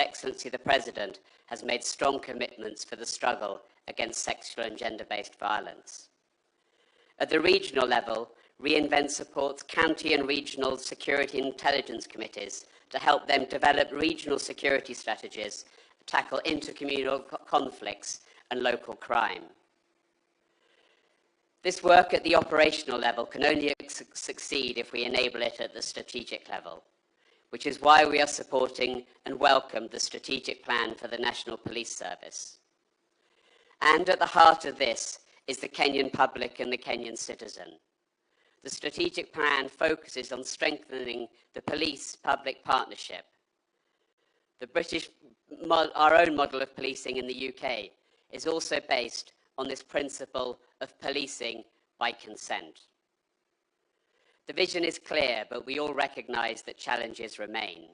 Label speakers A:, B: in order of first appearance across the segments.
A: Excellency the President has made strong commitments for the struggle against sexual and gender-based violence. At the regional level, reInvent supports county and regional security and intelligence committees to help them develop regional security strategies, tackle intercommunal conflicts and local crime. This work at the operational level can only succeed if we enable it at the strategic level, which is why we are supporting and welcome the strategic plan for the National Police Service. And at the heart of this is the Kenyan public and the Kenyan citizen. The strategic plan focuses on strengthening the police-public partnership. Our own model of policing in the UK is also based on this principle of policing by consent. The vision is clear, but we all recognise that challenges remain.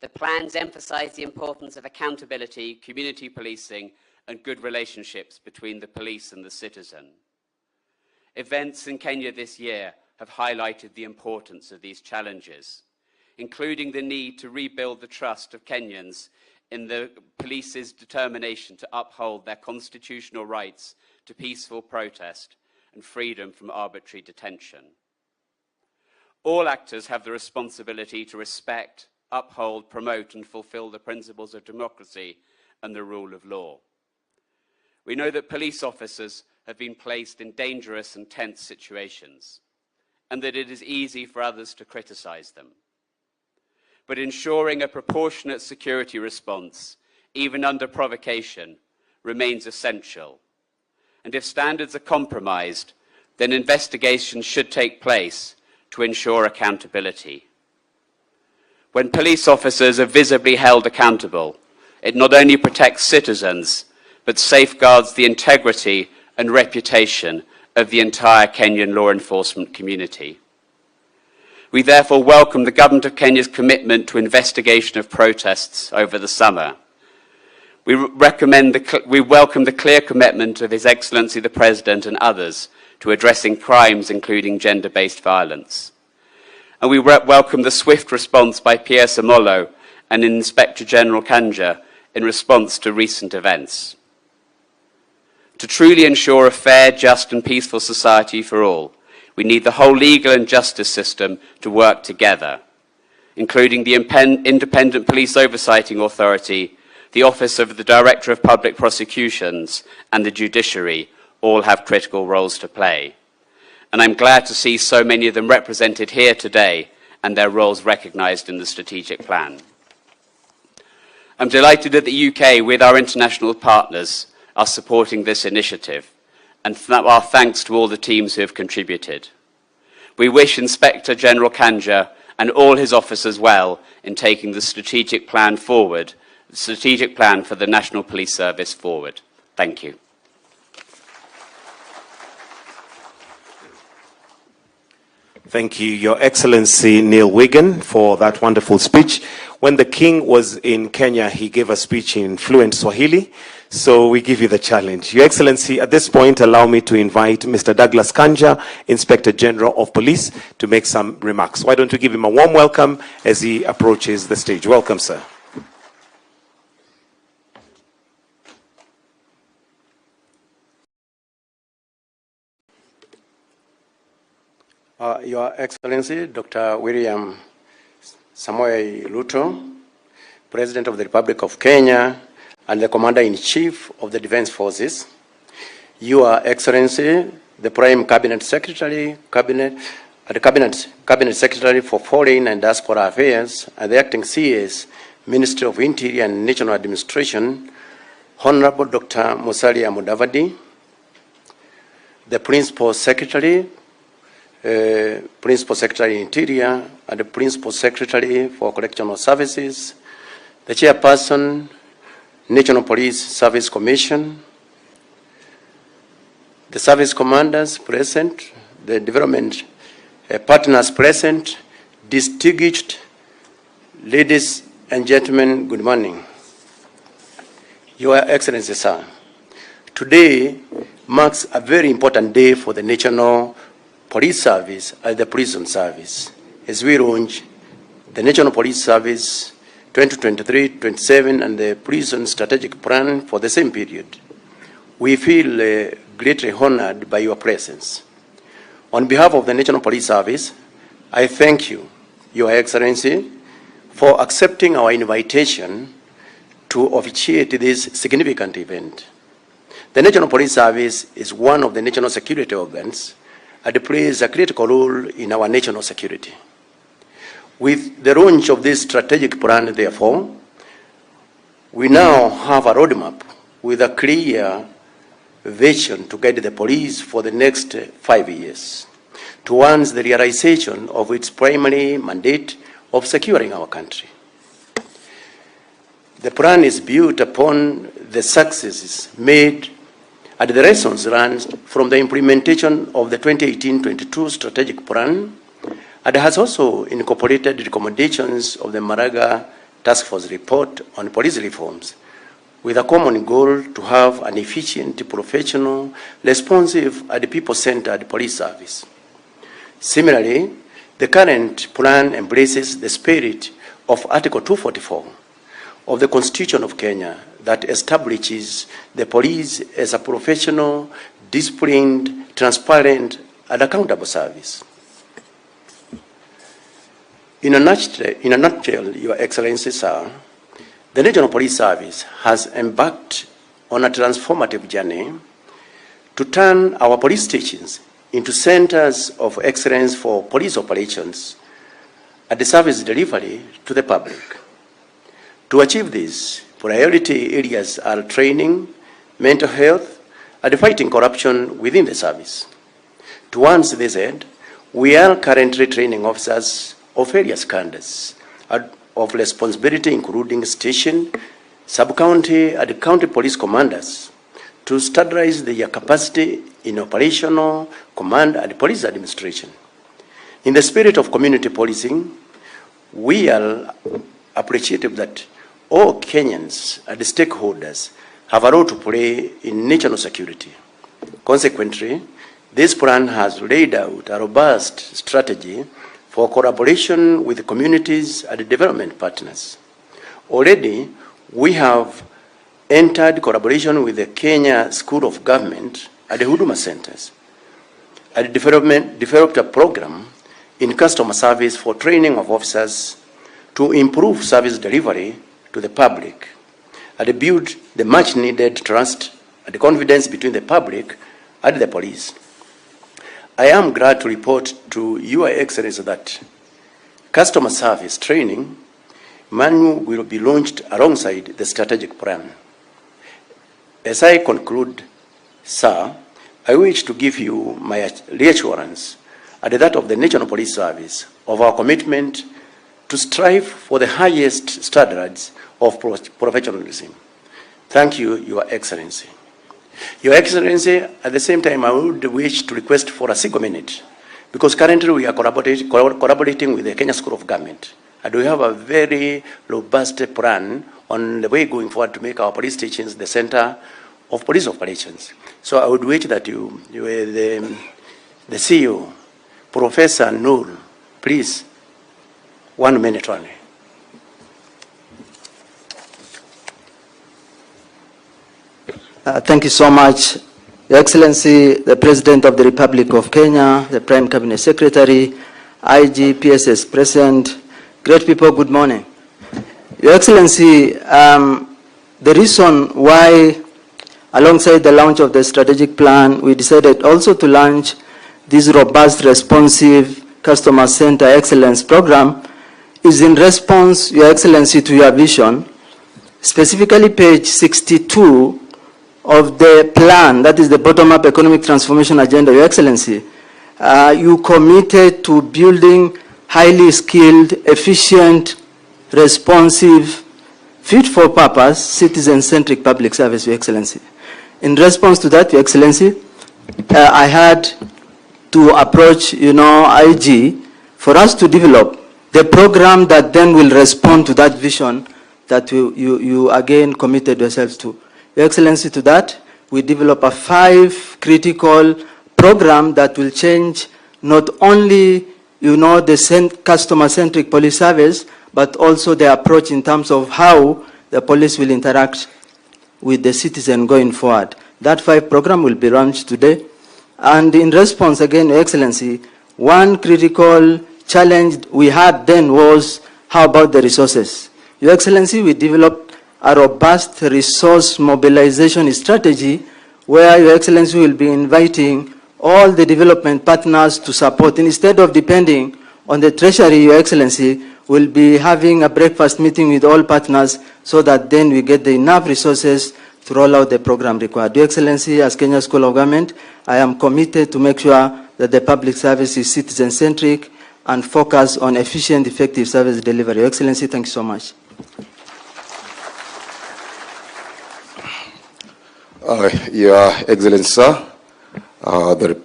A: The plans emphasise the importance of accountability, community policing, and good relationships between the police and the citizen. Events in Kenya this year have highlighted the importance of these challenges, including the need to rebuild the trust of Kenyans in the police's determination to uphold their constitutional rights to peaceful protest and freedom from arbitrary detention. All actors have the responsibility to respect, uphold, promote, and fulfill the principles of democracy and the rule of law. We know that police officers have been placed in dangerous and tense situations, and that it is easy for others to criticize them. But ensuring a proportionate security response, even under provocation, remains essential. And if standards are compromised, then investigations should take place to ensure accountability. When police officers are visibly held accountable, it not only protects citizens, but safeguards the integrity and reputation of the entire Kenyan law enforcement community. We therefore welcome the Government of Kenya's commitment to investigation of protests over the summer. We welcome the clear commitment of His Excellency the President and others to addressing crimes including gender-based violence. And we welcome the swift response by PS Amolo and Inspector General Kanja in response to recent events. To truly ensure a fair, just and peaceful society for all, we need the whole legal and justice system to work together, including the Independent Police Oversighting Authority, the Office of the Director of Public Prosecutions, and the Judiciary all have critical roles to play. And I'm glad to see so many of them represented here today and their roles recognised in the strategic plan. I'm delighted that the UK, with our international partners, are supporting this initiative, and our thanks to all the teams who have contributed. We wish Inspector General Kanja and all his officers well in taking the strategic plan forward, the strategic plan for the National Police Service forward. Thank you.
B: Thank you, Your Excellency Neil Wigan, for that wonderful speech. When the King was in Kenya, he gave a speech in fluent Swahili, so we give you the challenge. Your Excellency, at this point, allow me to invite Mr. Douglas Kanja, Inspector General of Police, to make some remarks. Why don't we give him a warm welcome as he approaches the stage. Welcome, sir.
C: Your Excellency, Dr. William Samoei Ruto, President of the Republic of Kenya, and the Commander-in-Chief of the Defense Forces, Your Excellency, the Prime Cabinet Secretary, Cabinet Secretary for Foreign and Diaspora Affairs, and the Acting CS, Ministry of Interior and National Administration, Honorable Dr. Musalia Mudavadi, the Principal Secretary, Interior, and the Principal Secretary for Correctional Services, the Chairperson, National Police Service Commission, the service commanders present, the development partners present, distinguished ladies and gentlemen, good morning. Your Excellency, sir, today marks a very important day for the National Police Service and the Prison Service, as we launch the National Police Service 2023-27 and the prison strategic plan for the same period. We feel greatly honored by your presence. On behalf of the National Police Service, I thank you, Your Excellency, for accepting our invitation to officiate this significant event. The National Police Service is one of the national security organs and plays a critical role in our national security. With the launch of this strategic plan, therefore, we now have a roadmap with a clear vision to guide the police for the next 5 years towards the realization of its primary mandate of securing our country. The plan is built upon the successes made and the lessons learned from the implementation of the 2018-22 strategic plan, and has also incorporated the recommendations of the Maraga Task Force report on police reforms, with a common goal to have an efficient, professional, responsive, and people-centered police service. Similarly, the current plan embraces the spirit of Article 244 of the Constitution of Kenya that establishes the police as a professional, disciplined, transparent, and accountable service. In a nutshell, Your Excellency, sir, the National Police Service has embarked on a transformative journey to turn our police stations into centers of excellence for police operations and the service delivery to the public. To achieve this, priority areas are training, mental health, and fighting corruption within the service. Towards this end, we are currently training officers of various cadres of responsibility, including station, sub-county, and county police commanders, to standardize their capacity in operational, command, and police administration. In the spirit of community policing, we are appreciative that all Kenyans and stakeholders have a role to play in national security. Consequently, this plan has laid out a robust strategy for collaboration with communities and development partners. Already, we have entered collaboration with the Kenya School of Government and the Huduma Centers, and developed a program in customer service for training of officers to improve service delivery to the public and build the much needed trust and confidence between the public and the police. I am glad to report to Your Excellency that customer service training manual will be launched alongside the strategic plan. As I conclude, sir, I wish to give you my reassurance and that of the National Police Service of our commitment to strive for the highest standards of professionalism. Thank you, Your Excellency. Your Excellency, at the same time, I would wish to request for a single minute, because currently we are collaborating with the Kenya School of Government, and we have a very robust plan on the way going forward to make our police stations the center of police operations. So I would wish that the CEO, Professor Noor, please, 1 minute only.
D: Thank you so much, Your Excellency, the President of the Republic of Kenya, the Prime Cabinet Secretary, IG, PSS President, great people, good morning. Your Excellency, the reason why, alongside the launch of the strategic plan, we decided also to launch this robust, responsive, customer-centered excellence program is in response, Your Excellency, to your vision, specifically page 62 of the plan, that is the bottom-up economic transformation agenda, Your Excellency. You committed to building highly skilled, efficient, responsive, fit-for-purpose, citizen-centric public service, Your Excellency. In response to that, Your Excellency, I had to approach, IG for us to develop the program that then will respond to that vision that you again committed yourselves to. Your Excellency, to that, we develop a 5 critical program that will change not only, the customer-centric police service, but also the approach in terms of how the police will interact with the citizen going forward. That 5 program will be launched today. And in response, again, Your Excellency, one critical challenge we had then was, how about the resources? Your Excellency, we developed a robust resource mobilization strategy where Your Excellency will be inviting all the development partners to support. Instead of depending on the Treasury, Your Excellency, we'll be having a breakfast meeting with all partners so that then we get the enough resources to roll out the program required. Your Excellency, as Kenya School of Government, I am committed to make sure that the public service is citizen-centric and focus on efficient, effective service delivery. Your Excellency, thank you so much.
E: Your Excellency, sir, the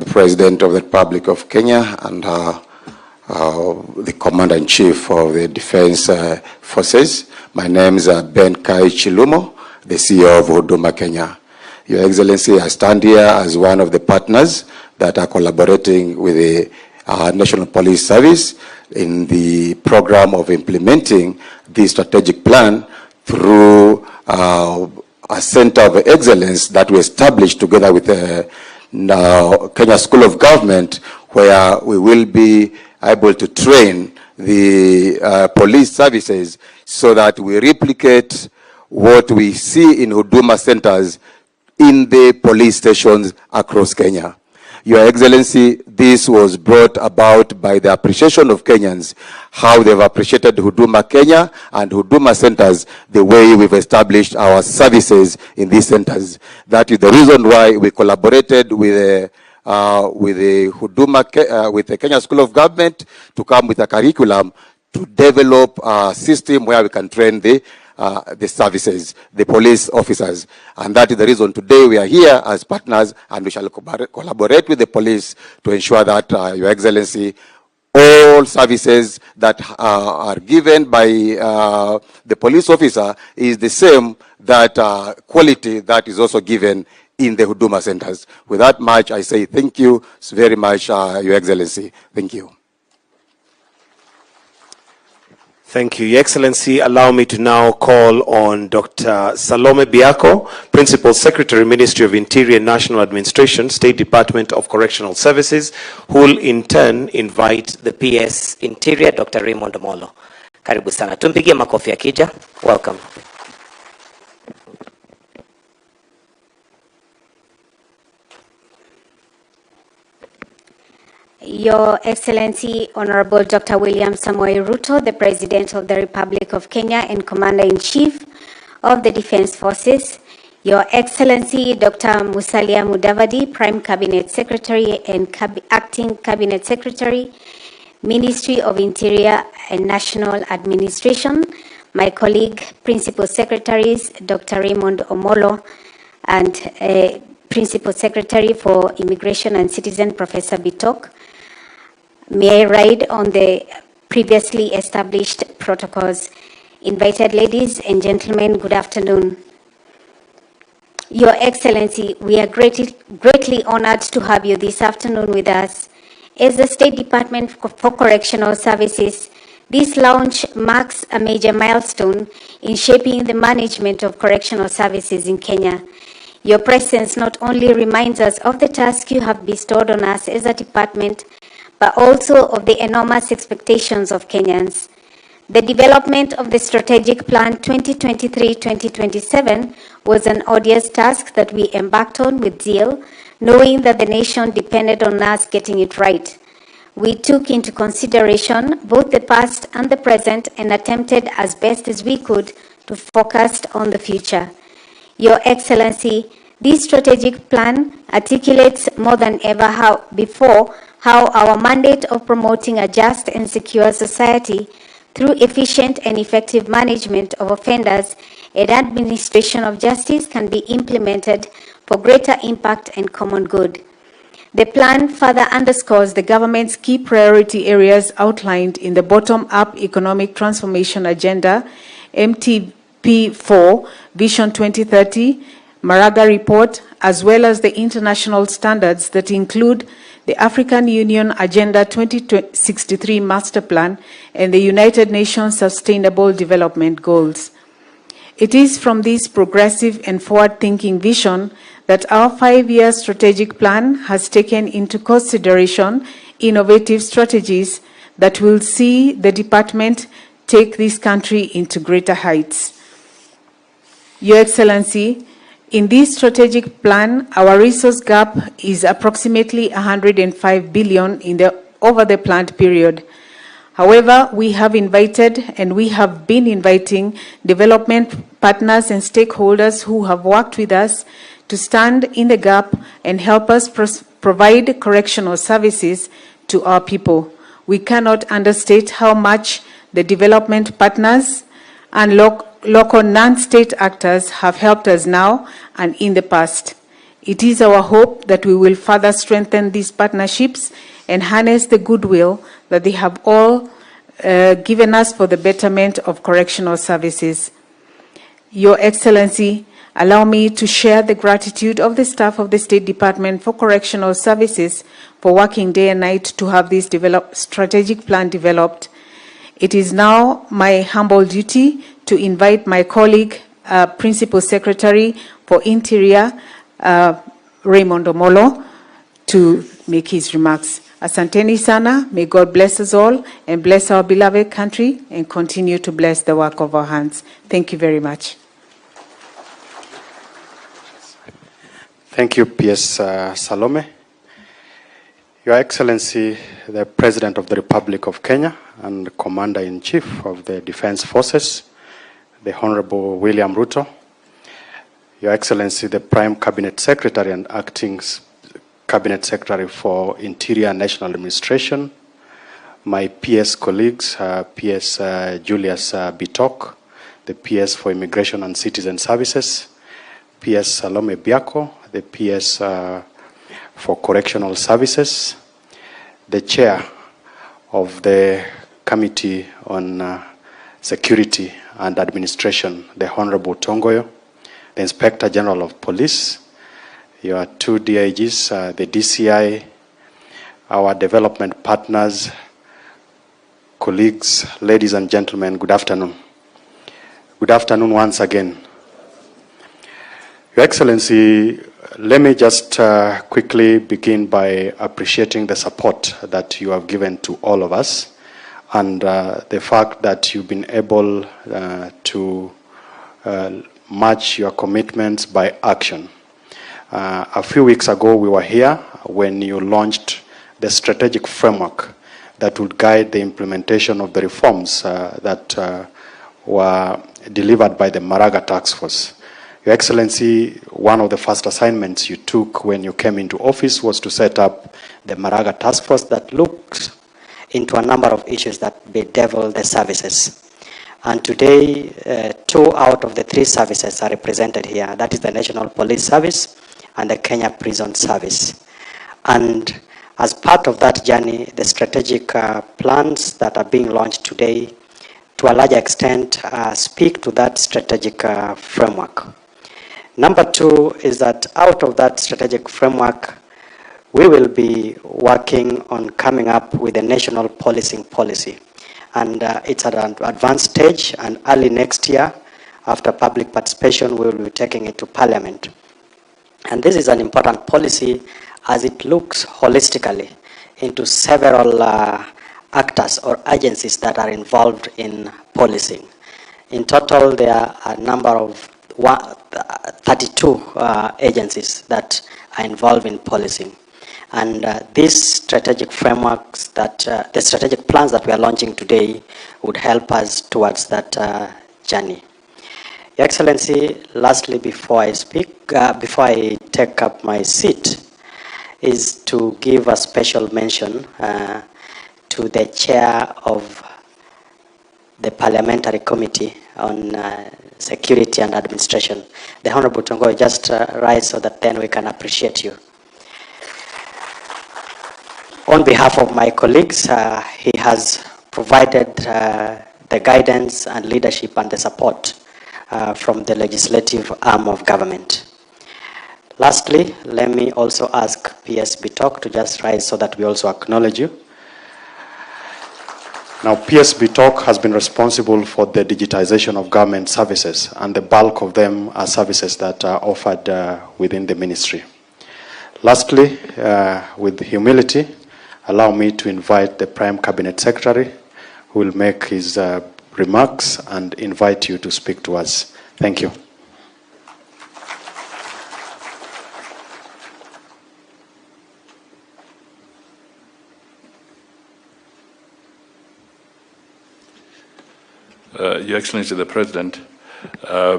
E: President of the Republic of Kenya and the Commander-in-Chief of the Defense Forces. My name is Ben Kai Chilumo, the CEO of Huduma Kenya. Your Excellency, I stand here as one of the partners that are collaborating with the National Police Service in the program of implementing the strategic plan through a center of excellence that we established together with the Kenya School of Government, where we will be able to train the police services so that we replicate what we see in Huduma centers in the police stations across Kenya. Your Excellency, this was brought about by the appreciation of Kenyans, how they've appreciated Huduma Kenya and Huduma centers, the way we've established our services in these centers. That is the reason why we collaborated with the Kenya School of Government to come with a curriculum to develop a system where we can train the services, the police officers. And that is the reason today we are here as partners, and we shall collaborate with the police to ensure that, Your Excellency, all services that are given by the police officer is the same that quality that is also given in the Huduma centers. With that much, I say thank you very much, Your Excellency. Thank you.
B: Thank you, Your Excellency. Allow me to now call on Dr. Salome Biako, Principal Secretary, Ministry of Interior and National Administration, State Department of Correctional Services, who will in turn invite the PS Interior, Dr. Raymond Omolo. Karibu sana. Tumpigie makofi akija. Welcome.
F: Your Excellency, Honorable Dr. William Samoei Ruto, the President of the Republic of Kenya and Commander-in-Chief of the Defense Forces, Your Excellency, Dr. Musalia Mudavadi, Prime Cabinet Secretary and Acting Cabinet Secretary, Ministry of Interior and National Administration, my colleague, Principal Secretaries, Dr. Raymond Omolo, and Principal Secretary for Immigration and Citizen, Professor Bitok. May I ride on the previously established protocols. Invited ladies and gentlemen, good afternoon. Your Excellency, we are greatly honored to have you this afternoon with us. As the State Department for Correctional Services, this launch marks a major milestone in shaping the management of correctional services in Kenya. Your presence not only reminds us of the task you have bestowed on us as a department, but also of the enormous expectations of Kenyans. The development of the Strategic Plan 2023-2027 was an odious task that we embarked on with zeal, knowing that the nation depended on us getting it right. We took into consideration both the past and the present and attempted as best as we could to focus on the future. Your Excellency, this strategic plan articulates more than ever before how our mandate of promoting a just and secure society through efficient and effective management of offenders and administration of justice can be implemented for greater impact and common good. The plan further underscores the government's key priority areas outlined in the Bottom-Up Economic Transformation Agenda, MTP4, Vision 2030, Maraga Report, as well as the international standards that include
G: the African Union Agenda 2063 Master Plan, and the United Nations Sustainable Development Goals. It is from this progressive and forward-thinking vision that our 5-year strategic plan has taken into consideration innovative strategies that will see the department take this country into greater heights. Your Excellency, in this strategic plan, our resource gap is approximately 105 billion over the planned period. However, we have invited and we have been inviting development partners and stakeholders who have worked with us to stand in the gap and help us provide correctional services to our people. We cannot understate how much the development partners and local non-state actors have helped us now and in the past. It is our hope that we will further strengthen these partnerships and harness the goodwill that they have all given us for the betterment of correctional services. Your Excellency, allow me to share the gratitude of the staff of the State Department for Correctional Services for working day and night to have this strategic plan developed. It is now my humble duty to invite my colleague, Principal Secretary for Interior, Raymond Omolo, to make his remarks. Asanteni sana, may God bless us all and bless our beloved country and continue to bless the work of our hands. Thank you very much.
H: Thank you, PS Salome. Your Excellency, the President of the Republic of Kenya and Commander-in-Chief of the Defense Forces, the Honorable William Ruto, Your Excellency, the Prime Cabinet Secretary and Acting Cabinet Secretary for Interior and National Administration, my PS colleagues, PS Julius Bitok, the PS for Immigration and Citizen Services, PS Salome Biako, the PS for Correctional Services, the Chair of the Committee on Security and Administration, the Honorable Tongoyo, the Inspector General of Police, your 2 DIGs, the DCI, our development partners, colleagues, ladies and gentlemen, good afternoon. Good afternoon once again. Your Excellency, let me just quickly begin by appreciating the support that you have given to all of us and the fact that you've been able to match your commitments by action. A few weeks ago, we were here when you launched the strategic framework that would guide the implementation of the reforms that were delivered by the Maraga Task Force. Your Excellency, one of the first assignments you took when you came into office was to set up the Maraga Task Force that looked into a number of issues that bedevil the services. And today, 2 out of the 3 services are represented here. That is the National Police Service and the Kenya Prison Service. And as part of that journey, the strategic plans that are being launched today, to a large extent, speak to that strategic framework. Number 2 is that out of that strategic framework, we will be working on coming up with a national policing policy. And it's at an advanced stage, and early next year, after public participation, we will be taking it to Parliament. And this is an important policy as it looks holistically into several actors or agencies that are involved in policing. In total, there are a number of 32 agencies that are involved in policing. And these strategic frameworks, the strategic plans that we are launching today would help us towards that journey. Your Excellency, lastly, before I speak, before I take up my seat, is to give a special mention to the chair of the Parliamentary Committee on Security and Administration, the Honorable Tongoyo. Just rise so that then we can appreciate you. On behalf of my colleagues, he has provided the guidance and leadership and the support from the legislative arm of government.
C: Lastly, let me also ask PS Bitok to just rise so that we also acknowledge you.
H: Now, PSB Talk has been responsible for the digitization of government services, and the bulk of them are services that are offered within the ministry. Lastly, with humility, allow me to invite the Prime Cabinet Secretary, who will make his remarks and invite you to speak to us. Thank you.
I: Your Excellency the President,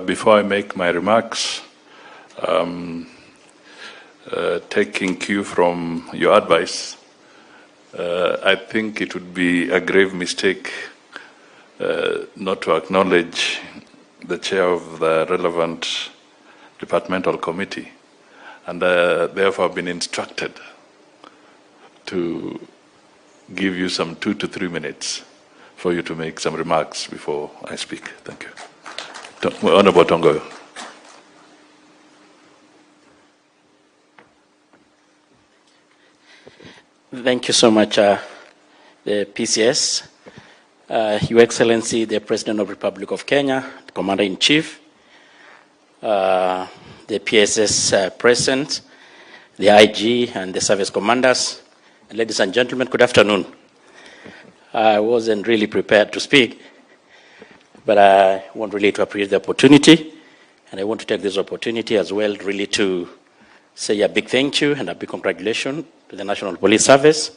I: before I make my remarks, taking cue from your advice, I think it would be a grave mistake not to acknowledge the chair of the relevant departmental committee, and therefore been instructed to give you some 2 to 3 minutes for you to make some remarks before I speak. Thank you. Honorable Tongo.
J: Thank you so much, the PCS, Your Excellency, the President of the Republic of Kenya, the Commander-in-Chief, the PSS President, the IG, and the service commanders. Ladies and gentlemen, good afternoon. I wasn't really prepared to speak, but I want really to appreciate the opportunity, and I want to take this opportunity as well really to say a big thank you and a big congratulations to the National Police Service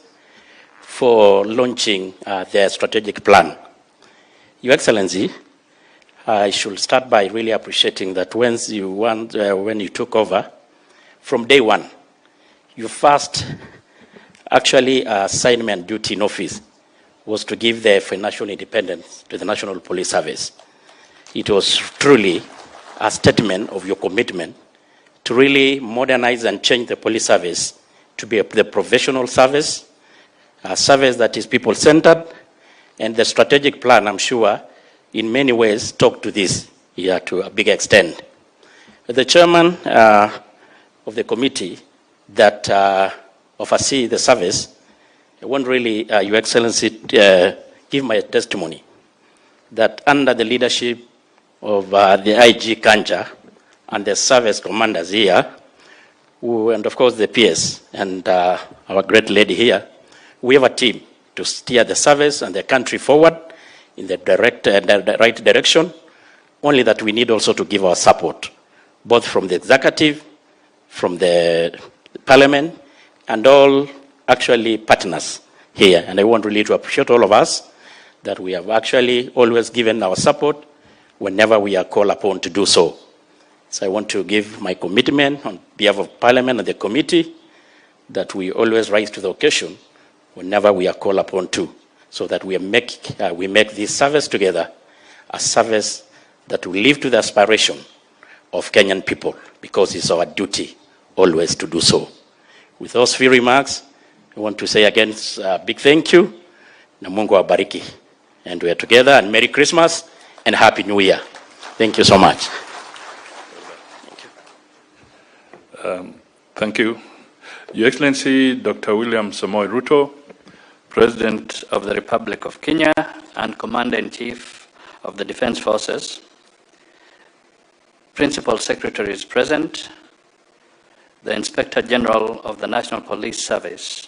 J: for launching their strategic plan. Your Excellency, I should start by really appreciating that when you took over, from day one, your first actually assignment duty in office was to give the financial independence to the National Police Service. It was truly a statement of your commitment to really modernize and change the police service to be the professional service, a service that is people-centered, and the strategic plan, I'm sure, in many ways talk to this here to a big extent. The chairman of the committee that oversees the service, I want really, Your Excellency, give my testimony that under the leadership of the IG Kanja and the service commanders here, and of course the PS and our great lady here, we have a team to steer the service and the country forward in the right direction, only that we need also to give our support, both from the executive, from the parliament, and all actually partners here. And I want really to appreciate all of us that we have actually always given our support whenever we are called upon to do so. So I want to give my commitment on behalf of Parliament and the committee that we always rise to the occasion whenever we are called upon to, so that we make this service together a service that will live to the aspiration of Kenyan people, because it's our duty always to do so. With those few remarks, I want to say again a big thank you, na Mungu awabariki, and we are together, and Merry Christmas and Happy New Year. Thank you so much.
I: Thank you. Your Excellency, Dr. William Samoei Ruto, President of the Republic of Kenya and Commander-in-Chief of the Defense Forces, Principal Secretary is present, the Inspector General of the National Police Service,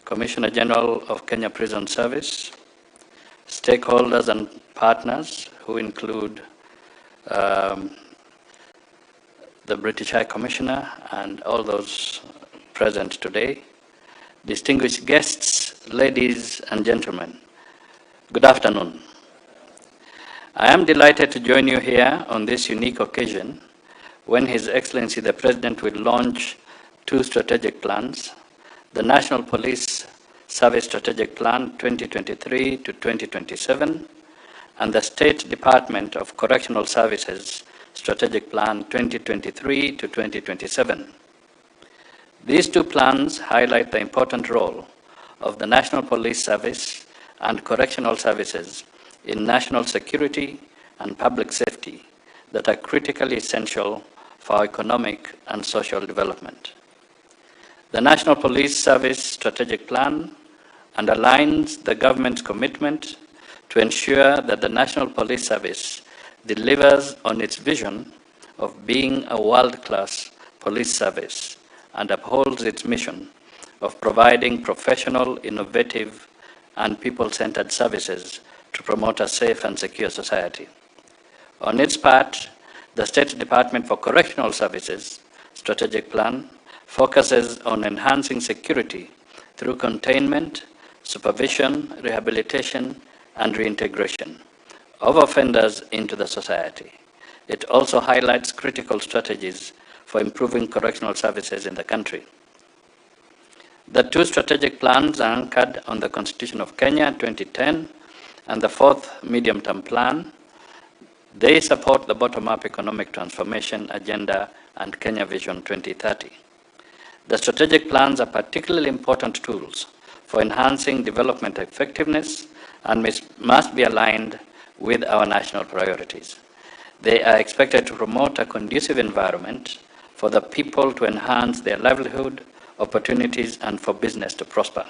I: Commissioner General of Kenya Prison Service, stakeholders and partners who include the British High Commissioner and all those present today, distinguished guests, ladies and gentlemen, good afternoon. I am delighted to join you here on this unique occasion when His Excellency the President will launch 2 strategic plans, the National Police Service Strategic Plan 2023 to 2027 and the State Department of Correctional Services Strategic Plan 2023 to 2027. These 2 plans highlight the important role of the National Police Service and correctional services in national security and public safety that are critically essential for our economic and social development. The National Police Service Strategic Plan underlines the government's commitment to ensure that the National Police Service delivers on its vision of being a world-class police service and upholds its mission of providing professional, innovative, and people-centered services to promote a safe and secure society. On its part, the State Department for Correctional Services Strategic Plan focuses on enhancing security through containment, supervision, rehabilitation, and reintegration of offenders into the society. It also highlights critical strategies for improving correctional services in the country. The two strategic plans are anchored on the Constitution of Kenya 2010 and the fourth medium-term plan. They support the bottom-up economic transformation agenda and Kenya Vision 2030. The strategic plans are particularly important tools for enhancing development effectiveness and must be aligned with our national priorities. They are expected to promote a conducive environment for the people to enhance their livelihood, opportunities, and for business to prosper.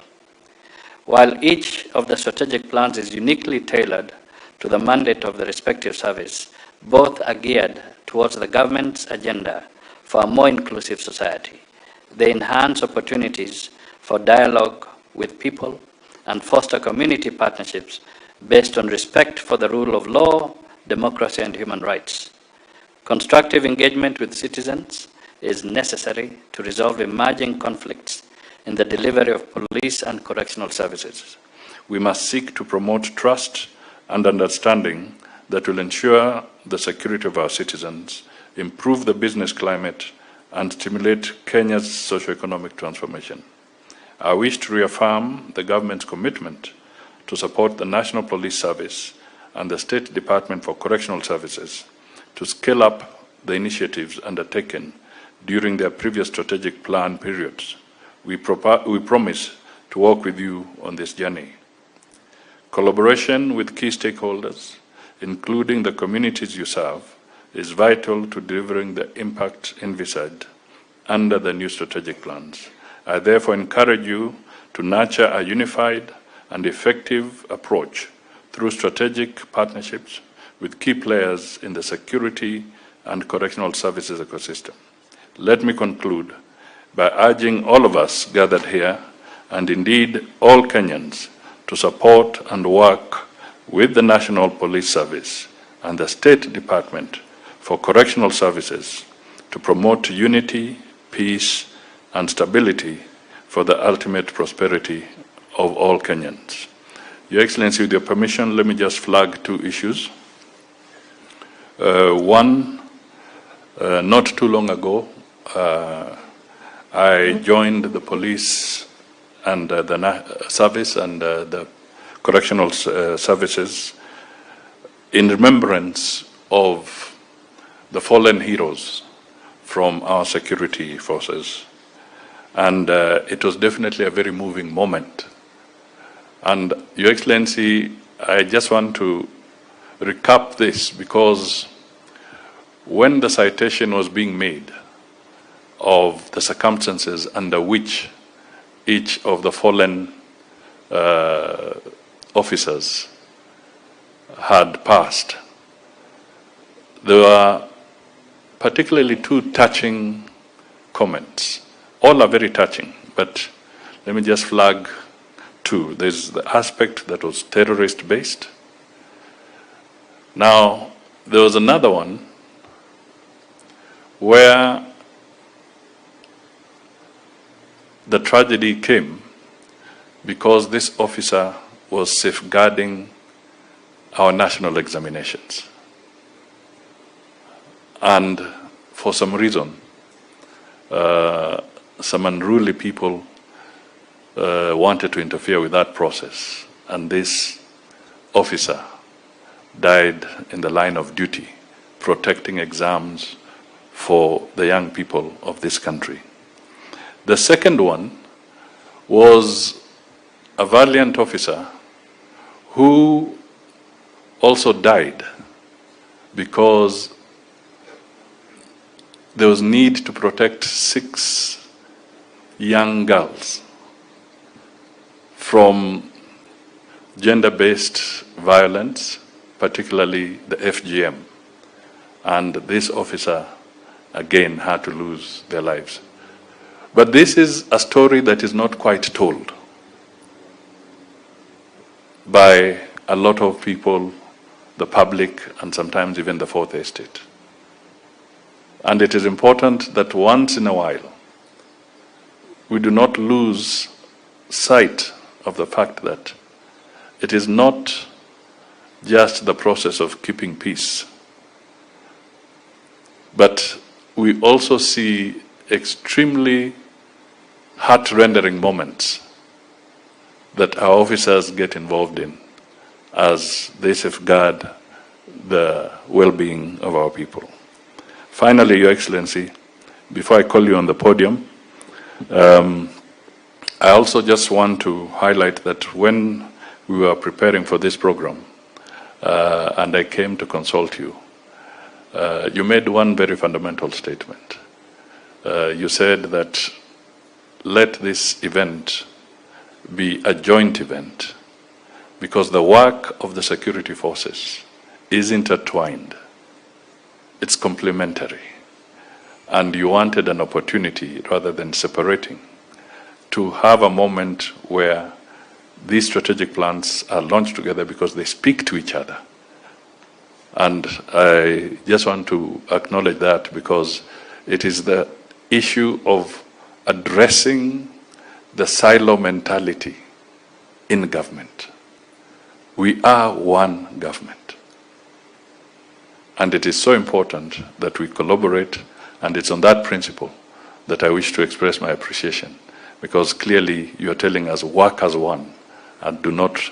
I: While each of the strategic plans is uniquely tailored to the mandate of the respective service, both are geared towards the government's agenda for a more inclusive society. They enhance opportunities for dialogue with people and foster community partnerships based on respect for the rule of law, democracy, and human rights. Constructive engagement with citizens is necessary to resolve emerging conflicts in the delivery of police and correctional services.
K: We must seek to promote trust and understanding that will ensure the security of our citizens, improve the business climate, and stimulate Kenya's socio-economic transformation. I wish to reaffirm the government's commitment to support the National Police Service and the State Department for Correctional Services to scale up the initiatives undertaken during their previous strategic plan periods. We promise to work with you on this journey. Collaboration with key stakeholders, including the communities you serve, is vital to delivering the impact envisaged under the new strategic plans. I therefore encourage you to nurture a unified and effective approach through strategic partnerships with key players in the security and correctional services ecosystem. Let me conclude by urging all of us gathered here, and indeed all Kenyans, to support and work with the National Police Service and the State Department for Correctional Services to promote unity, peace, and stability for the ultimate prosperity of all Kenyans. Your Excellency, with your permission, let me just flag two issues. One, not too long ago, I joined the police and the service and the correctional services in remembrance of the fallen heroes from our security forces. And it was definitely a very moving moment. And Your Excellency, I just want to recap this because when the citation was being made of the circumstances under which each of the fallen officers had passed, there were particularly two touching comments. All are very touching, but let me just flag two. There's the aspect that was terrorist-based. Now, there was another one where the tragedy came because this officer was safeguarding our national examinations. And for some reason, some unruly people wanted to interfere with that process. And this officer died in the line of duty, protecting exams for the young people of this country. The second one was a valiant officer who also died because there was need to protect 6 young girls from gender-based violence, particularly the FGM. And this officer, again, had to lose their lives. But this is a story that is not quite told by a lot of people, the public, and sometimes even the Fourth Estate. And it is important that once in a while, we do not lose sight of the fact that it is not just the process of keeping peace, but we also see extremely heart-rendering moments that our officers get involved in as they safeguard the well-being of our people. Finally, Your Excellency, before I call you on the podium, I also just want to highlight that when we were preparing for this program, and I came to consult you, you made one very fundamental statement. You said that let this event be a joint event because the work of the security forces is intertwined. It's complementary. And you wanted an opportunity, rather than separating, to have a moment where these strategic plans are launched together because they speak to each other. And I just want to acknowledge that because it is the issue of addressing the silo mentality in government. We are one government. And it is so important that we collaborate, and it's on that principle that I wish to express my appreciation, because clearly you are telling us work as one and do not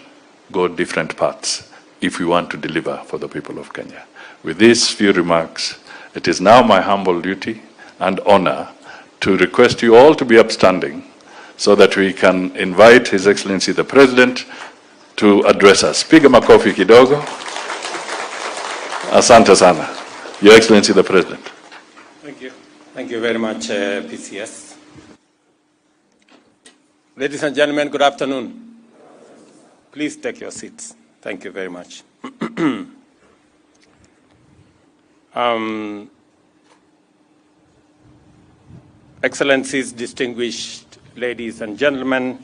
K: go different paths if we want to deliver for the people of Kenya. With these few remarks, it is now my humble duty and honor to request you all to be upstanding so that we can invite His Excellency the President to address us. Piga makofi kidogo. Asante sana. Your Excellency the President.
L: Thank you. Thank you very much, PCS. Ladies and gentlemen, good afternoon. Please take your seats. Thank you very much. Excellencies, distinguished ladies and gentlemen,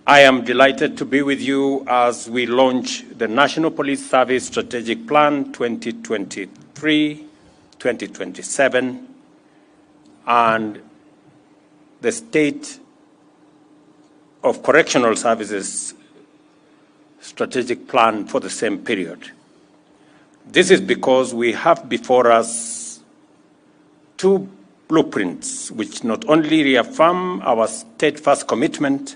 L: I am delighted to be with you as we launch the National Police Service Strategic Plan 2023-2027 and the State of Correctional Services Strategic Plan for the same period. This is because we have before us two blueprints which not only reaffirm our steadfast commitment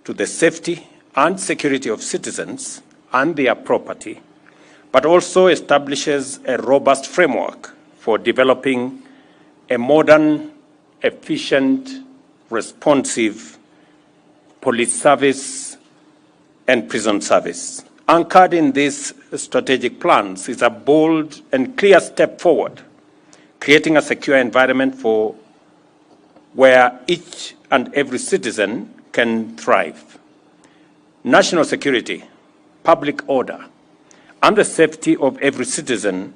L: to the safety and security of citizens and their property, but also establishes a robust framework for developing a modern, efficient, responsive police service and prison service. Anchored in these strategic plans is a bold and clear step forward, creating a secure environment for where each and every citizen can thrive. National security, public order, and the safety of every citizen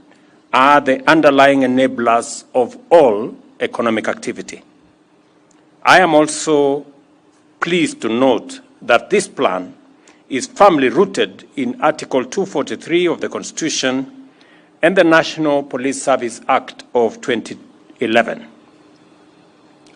L: are the underlying enablers of all economic activity. I am also pleased to note that this plan is firmly rooted in Article 243 of the Constitution and the National Police Service Act of 2011,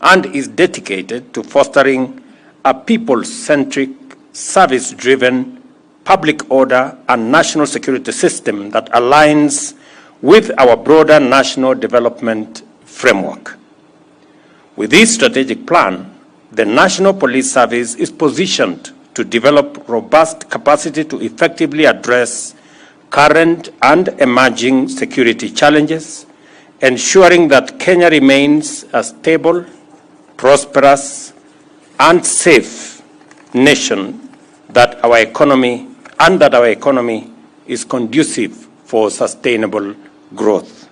L: and is dedicated to fostering a people-centric, service-driven, public order and national security system that aligns with our broader national development framework. With this strategic plan, the National Police Service is positioned to develop robust capacity to effectively address current and emerging security challenges, ensuring that Kenya remains a stable, prosperous, and safe nation, that our economy is conducive for sustainable growth.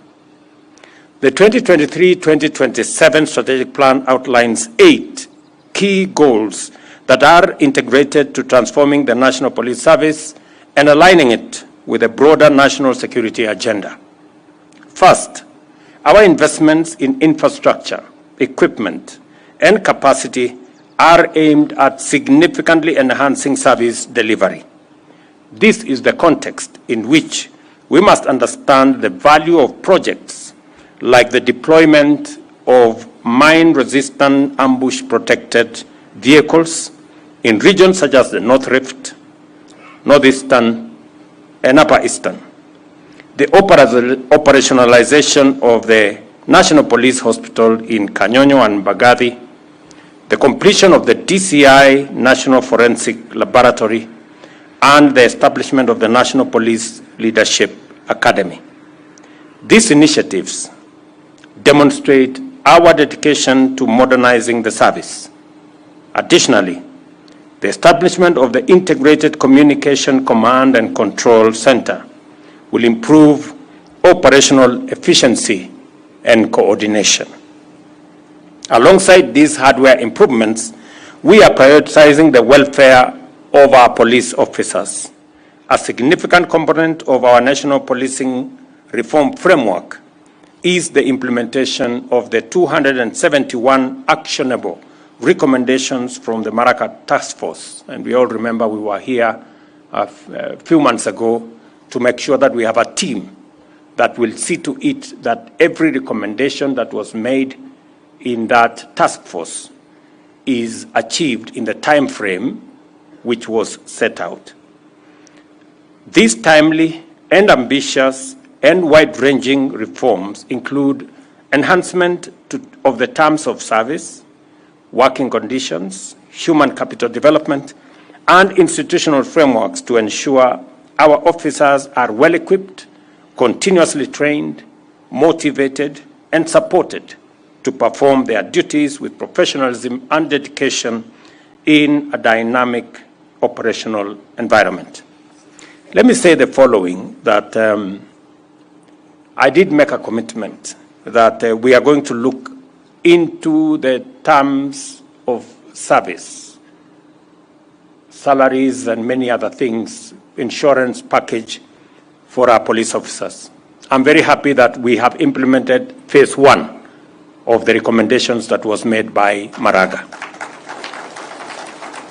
L: The 2023-2027 strategic plan outlines 8 key goals that are integrated to transforming the National Police Service and aligning it with a broader national security agenda. First, our investments in infrastructure, equipment, and capacity are aimed at significantly enhancing service delivery. This is the context in which we must understand the value of projects like the deployment of mine-resistant ambush-protected vehicles in regions such as the North Rift, Northeastern, and Upper Eastern. The operationalization of the National Police Hospital in Kanyonyo and Bagathi, the completion of the DCI National Forensic Laboratory, and the establishment of the National Police Leadership Academy. These initiatives demonstrate our dedication to modernizing the service. Additionally, the establishment of the Integrated Communication Command and Control Center will improve operational efficiency and coordination. Alongside these hardware improvements, we are prioritizing the welfare of our police officers. A significant component of our national policing reform framework is the implementation of the 271 actionable recommendations from the Maraka Task Force. And we all remember we were here a few months ago to make sure that we have a team that will see to it that every recommendation that was made in that task force is achieved in the time frame which was set out. These timely and ambitious and wide-ranging reforms include enhancement of the terms of service, working conditions, human capital development, and institutional frameworks to ensure our officers are well-equipped, continuously trained, motivated, and supported to perform their duties with professionalism and dedication in a dynamic operational environment. Let me say the following, that I did make a commitment that we are going to look into the terms of service, salaries and many other things, insurance package for our police officers. I'm very happy that we have implemented phase 1 of the recommendations that was made by Maraga.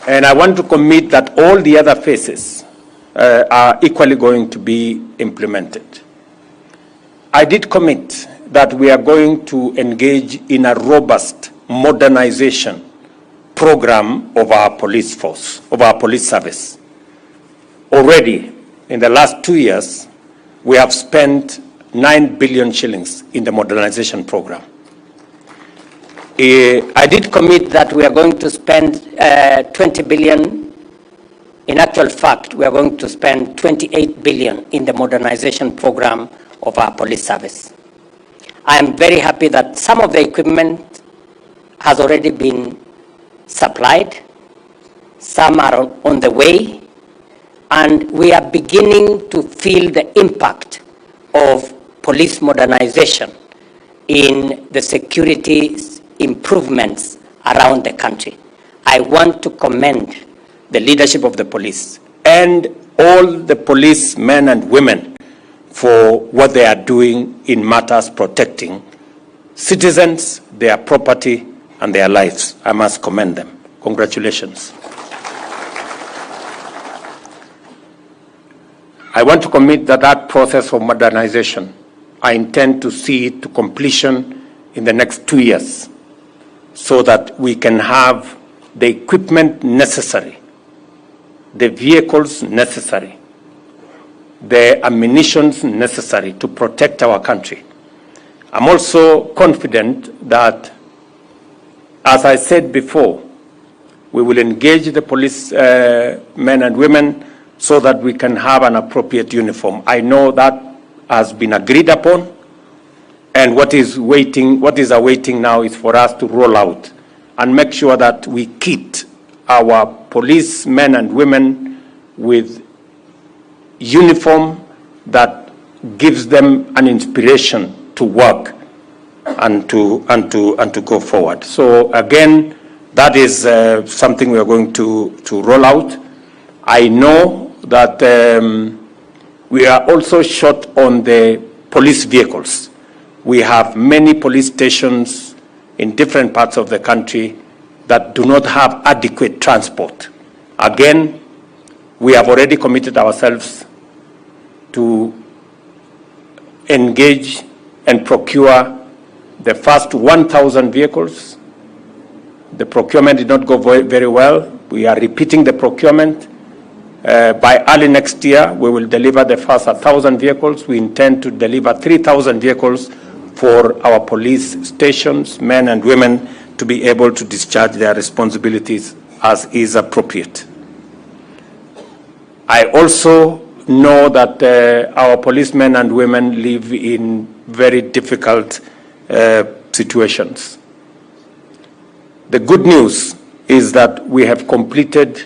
L: And I want to commit that all the other phases are equally going to be implemented. I did commit that we are going to engage in a robust modernization program of our police force, of our police service. Already, in the last 2 years, we have spent 9 billion shillings in the modernization program. I did commit that we are going to spend 20 billion. In actual fact, we are going to spend 28 billion in the modernization program of our police service. I am very happy that some of the equipment has already been supplied, some are on the way, and we are beginning to feel the impact of police modernization in the security improvements around the country. I want to commend the leadership of the police and all the policemen and women for what they are doing in matters protecting citizens, their property, and their lives. I must commend them. Congratulations. I want to commit that that process of modernization, I intend to see it to completion in the next 2 years so that we can have the equipment necessary, the vehicles necessary, the ammunition necessary to protect our country. I'm also confident that, as I said before, we will engage the police men and women so that we can have an appropriate uniform. I know that has been agreed upon, and what is awaiting now is for us to roll out and make sure that we kit our policemen and women with uniform that gives them an inspiration to work and to go forward. So again, that is something we are going to roll out. I know that we are also short on the police vehicles. We have many police stations in different parts of the country that do not have adequate transport. Again, we have already committed ourselves to engage and procure the first 1,000 vehicles. The procurement did not go very well. We are repeating the procurement. By early next year, we will deliver the first 1,000 vehicles. We intend to deliver 3,000 vehicles for our police stations, men and women, to be able to discharge their responsibilities as is appropriate. I also know that our policemen and women live in very difficult situations. The good news is that we have completed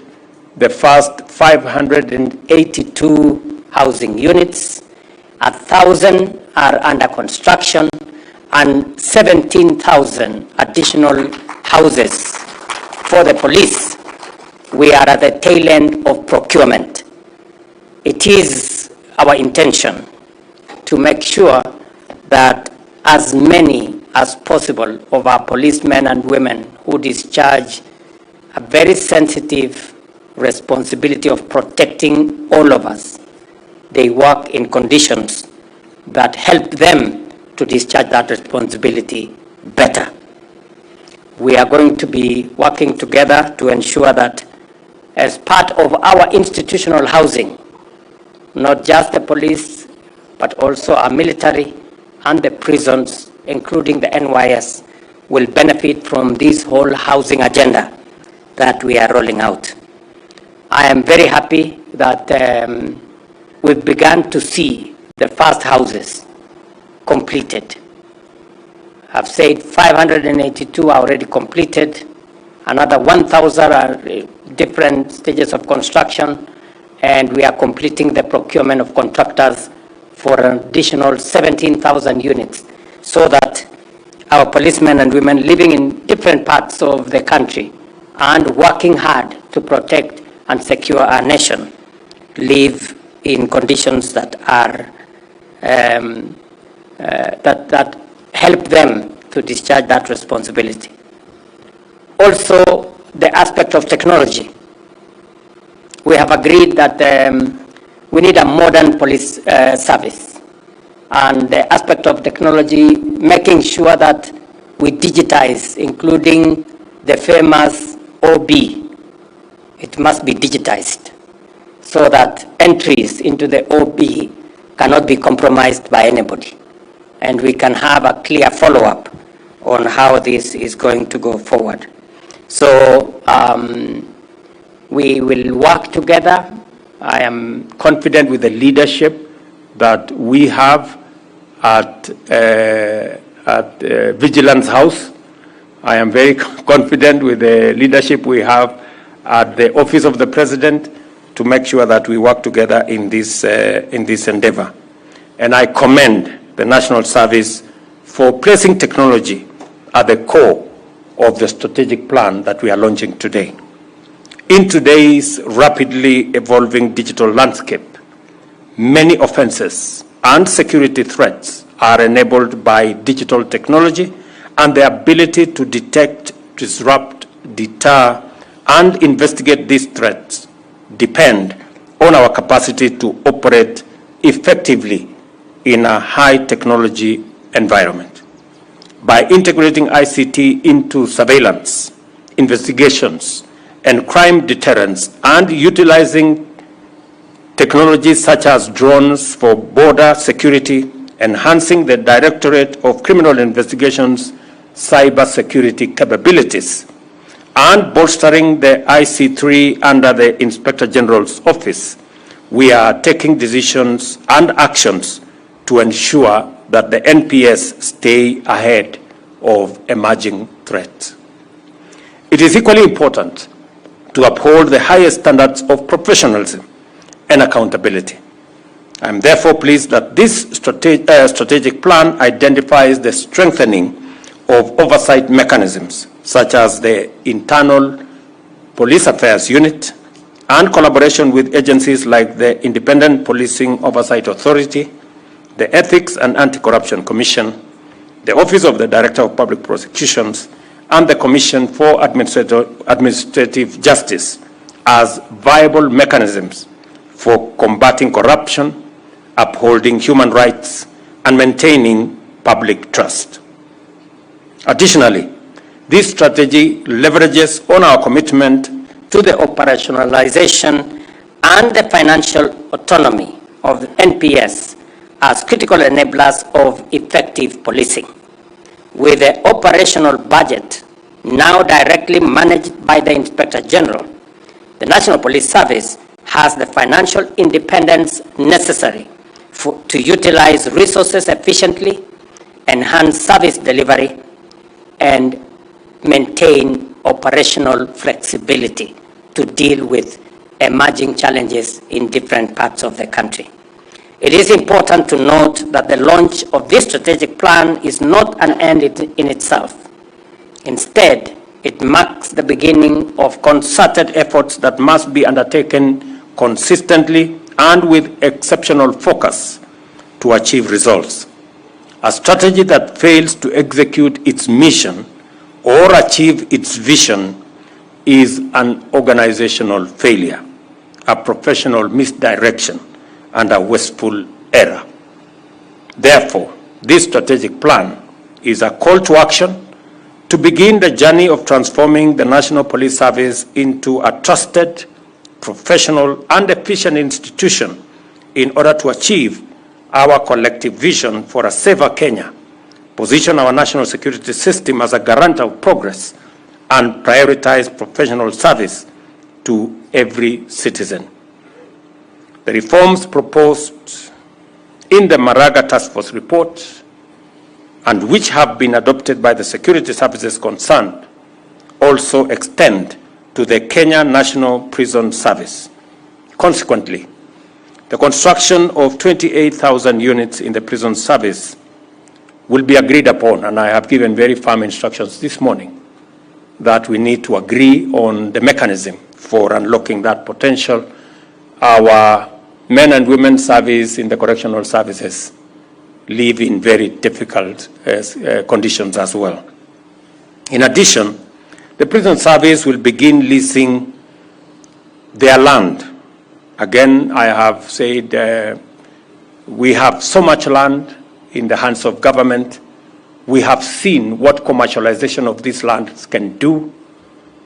L: the first 582 housing units, 1,000 are under construction, and 17,000 additional houses for the police. We are at the tail end of procurement. It is our intention to make sure that as many as possible of our policemen and women who discharge a very sensitive responsibility of protecting all of us, they work in conditions that help them to discharge that responsibility better. We are going to be working together to ensure that as part of our institutional housing, not just the police, but also our military and the prisons, including the NYS, will benefit from this whole housing agenda that we are rolling out. I am very happy that we've begun to see the first houses completed. I've said 582 are already completed. Another 1,000 are different stages of construction, and we are completing the procurement of contractors for an additional 17,000 units, so that our policemen and women living in different parts of the country and working hard to protect and secure our nation live in conditions that are that help them to discharge that responsibility. Also, the aspect of technology. We have agreed that we need a modern police service, and the aspect of technology, making sure that we digitize, including the famous OB. It must be digitized so that entries into the OB cannot be compromised by anybody, and we can have a clear follow-up on how this is going to go forward. So we will work together. I am confident with the leadership that we have at Vigilance House. I am very confident with the leadership we have at the Office of the President to make sure that we work together in this endeavor. And I commend the National Service for placing technology at the core of the strategic plan that we are launching today. In today's rapidly evolving digital landscape, many offenses and security threats are enabled by digital technology, and the ability to detect, disrupt, deter, and investigate these threats depend on our capacity to operate effectively in a high technology environment. By integrating ICT into surveillance, investigations, and crime deterrence, and utilizing technologies such as drones for border security, enhancing the Directorate of Criminal Investigations cybersecurity capabilities, and bolstering the IC3 under the Inspector General's office, we are taking decisions and actions to ensure that the NPS stay ahead of emerging threats. It is equally important to uphold the highest standards of professionalism and accountability. I am therefore pleased that this strategic plan identifies the strengthening of oversight mechanisms, such as the internal police affairs unit and collaboration with agencies like the Independent Policing Oversight Authority, the Ethics and Anti-Corruption Commission, the Office of the Director of Public Prosecutions, and the Commission for Administrative Justice as viable mechanisms for combating corruption, upholding human rights, and maintaining public trust. Additionally, this strategy leverages on our commitment to the operationalization and the financial autonomy of the NPS as critical enablers of effective policing. With the operational budget now directly managed by the Inspector General, the National Police Service has the financial independence necessary to utilize resources efficiently, enhance service delivery, and maintain operational flexibility to deal with emerging challenges in different parts of the country. It is important to note that the launch of this strategic plan is not an end in itself. Instead, it marks the beginning of concerted efforts that must be undertaken consistently and with exceptional focus to achieve results. A strategy that fails to execute its mission or achieve its vision is an organizational failure, a professional misdirection, and a wasteful error. Therefore, this strategic plan is a call to action to begin the journey of transforming the National Police Service into a trusted, professional, and efficient institution in order to achieve our collective vision for a safer Kenya, position our national security system as a guarantor of progress, and prioritize professional service to every citizen. The reforms proposed in the Maraga Task Force report and which have been adopted by the security services concerned also extend to the Kenya National Prison Service. Consequently, the construction of 28,000 units in the prison service will be agreed upon, and I have given very firm instructions this morning that we need to agree on the mechanism for unlocking that potential. Our men and women service in the correctional services live in very difficult conditions as well. In addition, the prison service will begin leasing their land. Again, I have said we have so much land in the hands of government. We have seen what commercialization of these lands can do.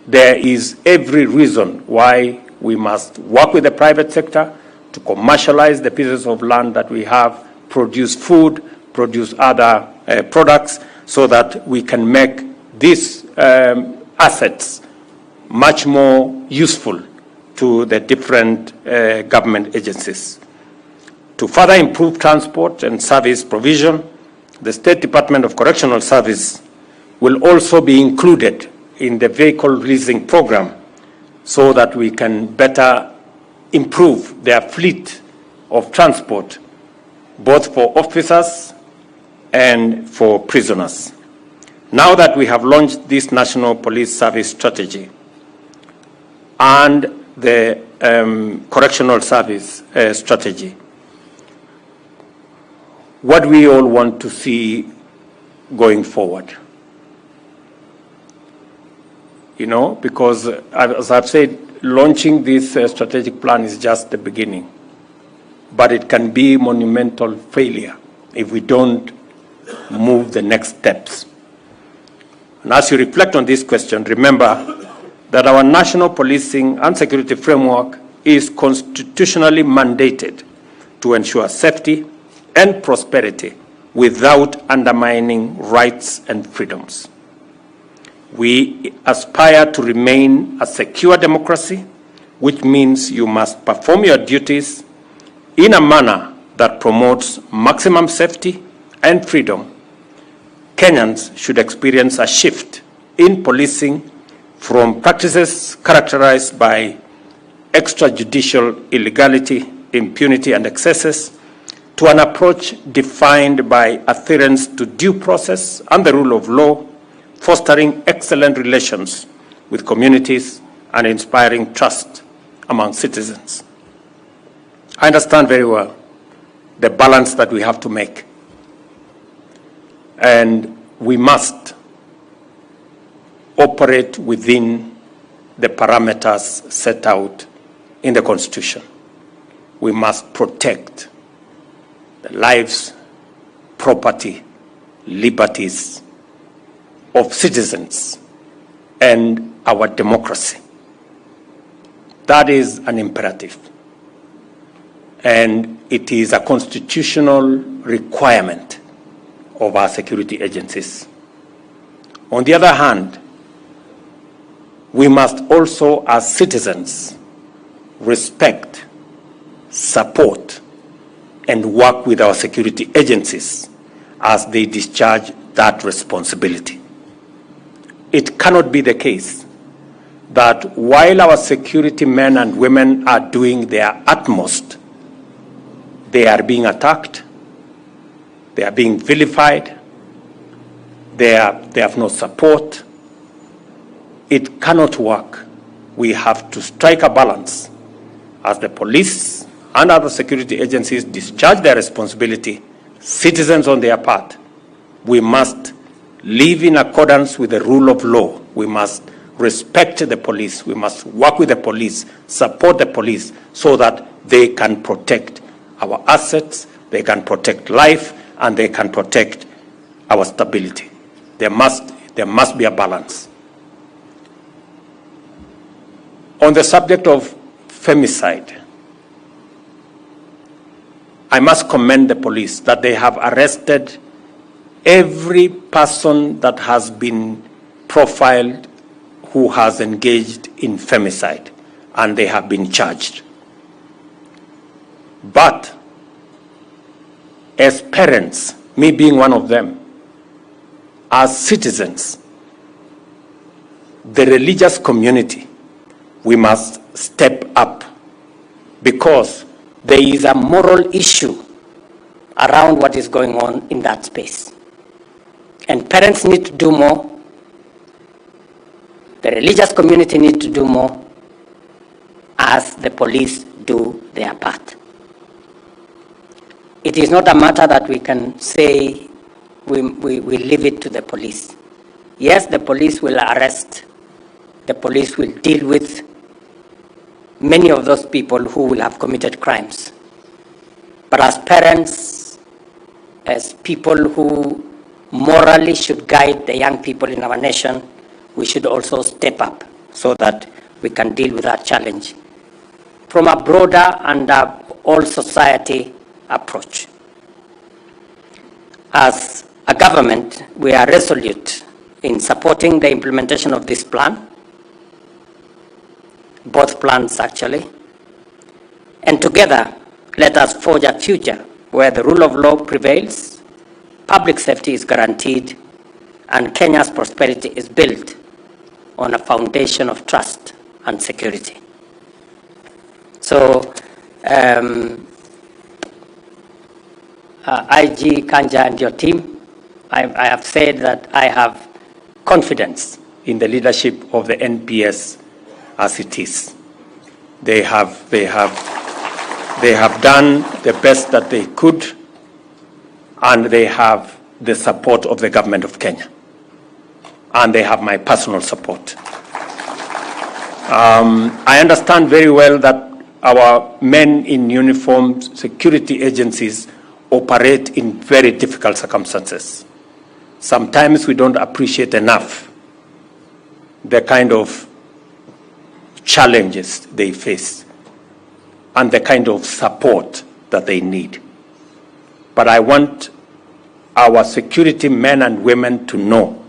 L: There is every reason why we must work with the private sector to commercialize the pieces of land that we have, produce food, produce other products, so that we can make these assets much more useful to the different government agencies. To further improve transport and service provision, the State Department of Correctional Service will also be included in the vehicle leasing program so that we can better improve their fleet of transport, both for officers and for prisoners. Now that we have launched this National Police Service strategy and the Correctional Service strategy, what we all want to see going forward. You know, because as I've said, launching this strategic plan is just the beginning, but it can be monumental failure if we don't move the next steps. And as you reflect on this question, remember that our national policing and security framework is constitutionally mandated to ensure safety and prosperity without undermining rights and freedoms. We aspire to remain a secure democracy, which means you must perform your duties in a manner that promotes maximum safety and freedom. Kenyans should experience a shift in policing from practices characterized by extrajudicial illegality, impunity, and excesses to an approach defined by adherence to due process and the rule of law, fostering excellent relations with communities and inspiring trust among citizens. I understand very well the balance that we have to make. And we must operate within the parameters set out in the Constitution. We must protect the lives, property, liberties of citizens and our democracy. That is an imperative. And it is a constitutional requirement of our security agencies. On the other hand, we must also, as citizens, respect, support, and work with our security agencies as they discharge that responsibility. It cannot be the case that while our security men and women are doing their utmost, they are being attacked, they are being vilified, they have no support. It cannot work. We have to strike a balance as the police and other security agencies discharge their responsibility, citizens on their part. We must live in accordance with the rule of law. We must respect the police. We must work with the police, support the police so that they can protect our assets, they can protect life, and they can protect our stability. There must be a balance. On the subject of femicide, I must commend the police that they have arrested every person that has been profiled who has engaged in femicide, and they have been charged. But as parents, me being one of them, as citizens, the religious community, we must step up because there is a moral issue around what is going on in that space. And parents need to do more. The religious community need to do more as the police do their part. It is not a matter that we can say we leave it to the police. Yes, the police will arrest. The police will deal with many of those people who will have committed crimes. But as parents, as people who morally should guide the young people in our nation, we should also step up so that we can deal with that challenge from a broader and all society approach. As a government, we are resolute in supporting the implementation of this plan, both plans actually, and together let us forge a future where the rule of law prevails, public safety is guaranteed, and Kenya's prosperity is built on a foundation of trust and security. So, IG Kanja and your team, I have said that I have confidence in the leadership of the NPS as it is. They have done the best that they could, and they have the support of the government of Kenya. And they have my personal support. I understand very well that our men in uniform security agencies operate in very difficult circumstances. Sometimes we don't appreciate enough the kind of challenges they face and the kind of support that they need. But I want our security men and women to know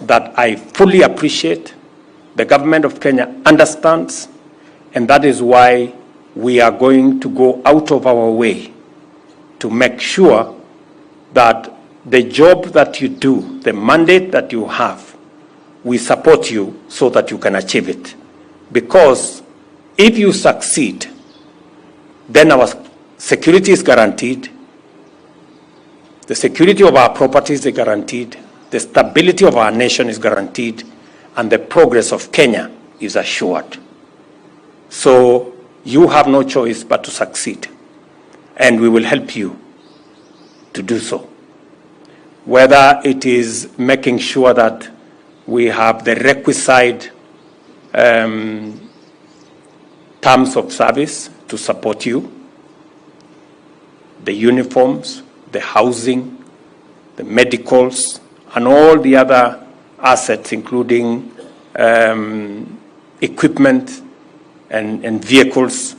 L: that I fully appreciate, the government of Kenya understands, and that is why we are going to go out of our way to make sure that the job that you do, the mandate that you have, we support you so that you can achieve it. Because if you succeed, then our security is guaranteed, the security of our properties is guaranteed, the stability of our nation is guaranteed, and the progress of Kenya is assured. So you have no choice but to succeed, and we will help you to do so. Whether it is making sure that we have the requisite terms of service to support you, the uniforms, the housing, the medicals, and all the other assets, including equipment and vehicles,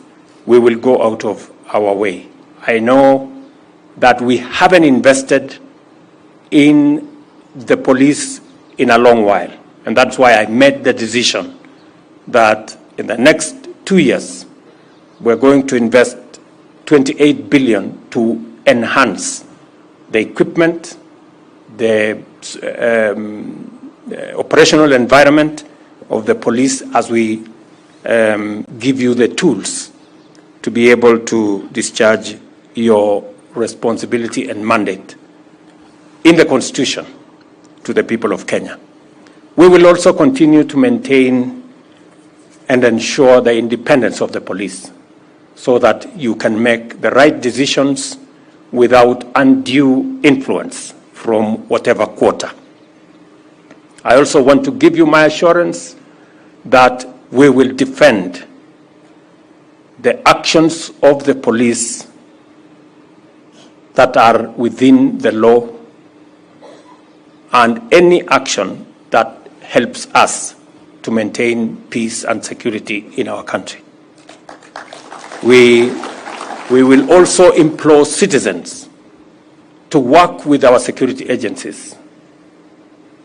L: we will go out of our way. I know that we haven't invested in the police in a long while, and that's why I made the decision that in the next 2 years, we're going to invest 28 billion to enhance the equipment, the operational environment of the police, as we give you the tools to be able to discharge your responsibility and mandate in the Constitution to the people of Kenya. We will also continue to maintain and ensure the independence of the police so that you can make the right decisions without undue influence from whatever quarter. I also want to give you my assurance that we will defend the actions of the police that are within the law and any action that helps us to maintain peace and security in our country. We will also implore citizens to work with our security agencies,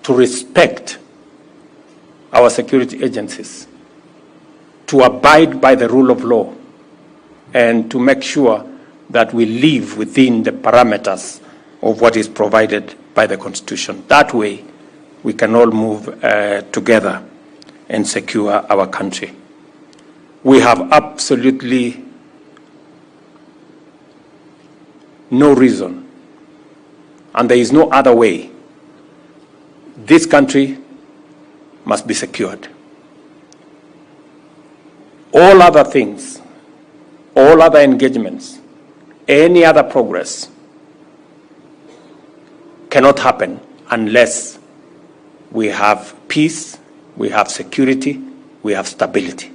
L: to respect our security agencies, to abide by the rule of law, and to make sure that we live within the parameters of what is provided by the Constitution. That way, we can all move together and secure our country. We have absolutely no reason, and there is no other way. This country must be secured. All other things, all other engagements, any other progress cannot happen unless we have peace, we have security, we have stability.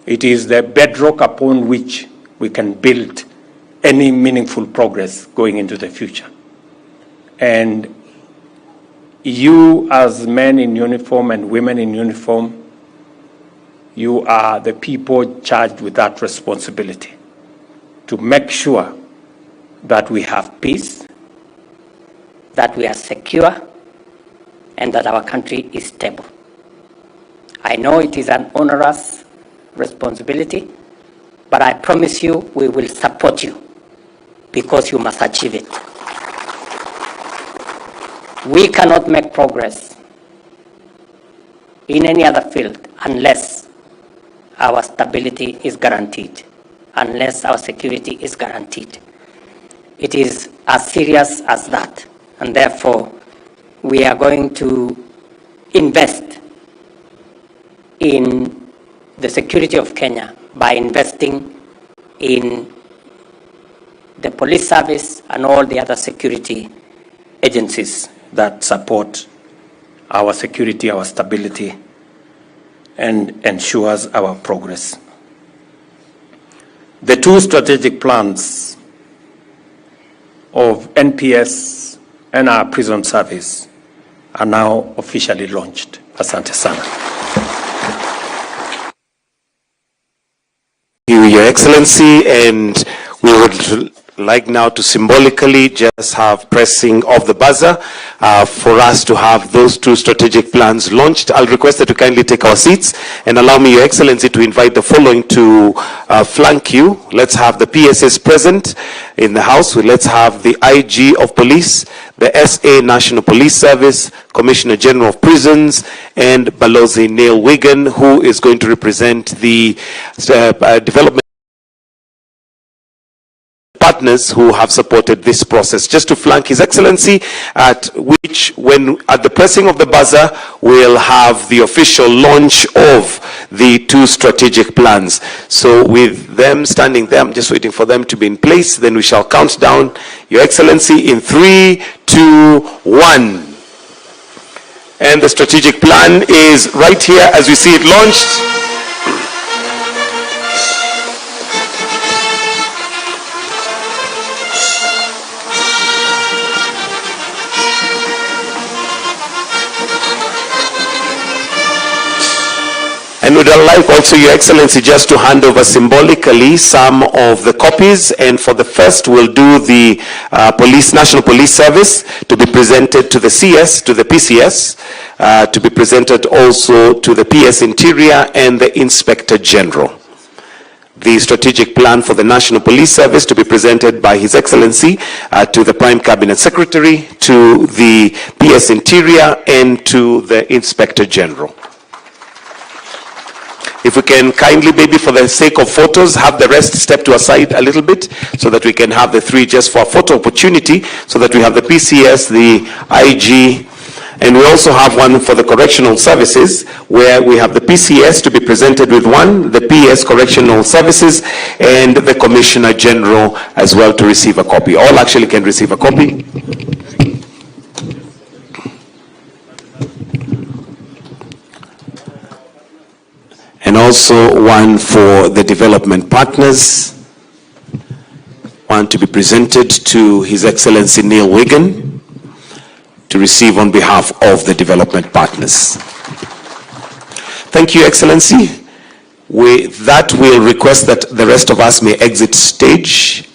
L: It is the bedrock upon which we can build any meaningful progress going into the future. And you, as men in uniform and women in uniform, you are the people charged with that responsibility to make sure that we have peace, that we are secure, and that our country is stable. I know it is an onerous responsibility, but I promise you we will support you because you must achieve it. We cannot make progress in any other field unless our stability is guaranteed, unless our security is guaranteed. It is as serious as that, and therefore we are going to invest in the security of Kenya by investing in the police service and all the other security agencies that support our security, our stability, and ensures our progress. The two strategic plans of NPS and our prison service are now officially launched. Asante sana.
B: Thank you, Your Excellency, and we would like now to symbolically just have pressing of the buzzer for us to have those two strategic plans launched. I'll request that you kindly take our seats and allow me, Your Excellency, to invite the following to flank you. Let's have the PSS present in the House. Let's have the IG of Police, the SA National Police Service, Commissioner General of Prisons, and Balozi Neil Wigan, who is going to represent the development partners who have supported this process. Just to flank His Excellency, at the pressing of the buzzer, we'll have the official launch of the 2 strategic plans. So with them standing there, I'm just waiting for them to be in place, then we shall count down, Your Excellency, in 3, 2, 1. And the strategic plan is right here as we see it launched. And would I like also, Your Excellency, just to hand over symbolically some of the copies. And for the first, we'll do the National Police Service to be presented to the CS, to the PCS, to be presented also to the PS Interior and the Inspector General. The strategic plan for the National Police Service to be presented by His Excellency to the Prime Cabinet Secretary, to the PS Interior, and to the Inspector General. If we can kindly, maybe for the sake of photos, have the rest step to a side a little bit so that we can have the 3 just for a photo opportunity, so that we have the PCS, the IG, and we also have one for the Correctional Services, where we have the PCS to be presented with 1, the PS Correctional Services, and the Commissioner General as well to receive a copy. All actually can receive a copy. And also one for the development partners, one to be presented to His Excellency Neil Wigan to receive on behalf of the development partners. Thank you, Excellency. With that, we'll request that the rest of us may exit stage.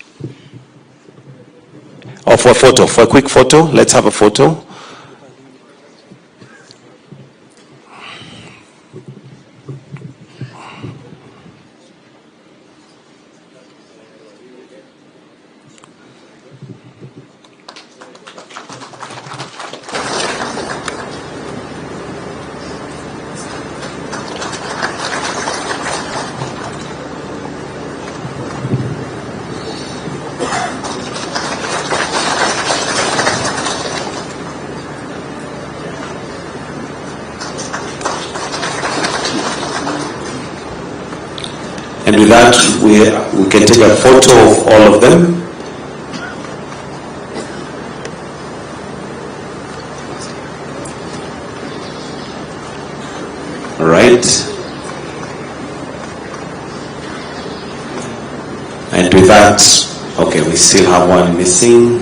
B: Or for a photo, for a quick photo, let's have a photo. And with that, we can take a photo of all of them. All right. And with that, okay, we still have one missing.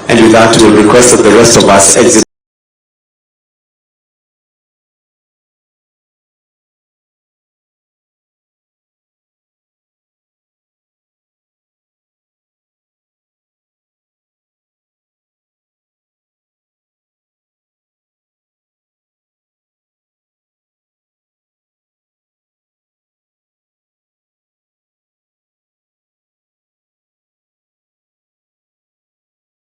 B: And with that, we'll request that the rest of us exit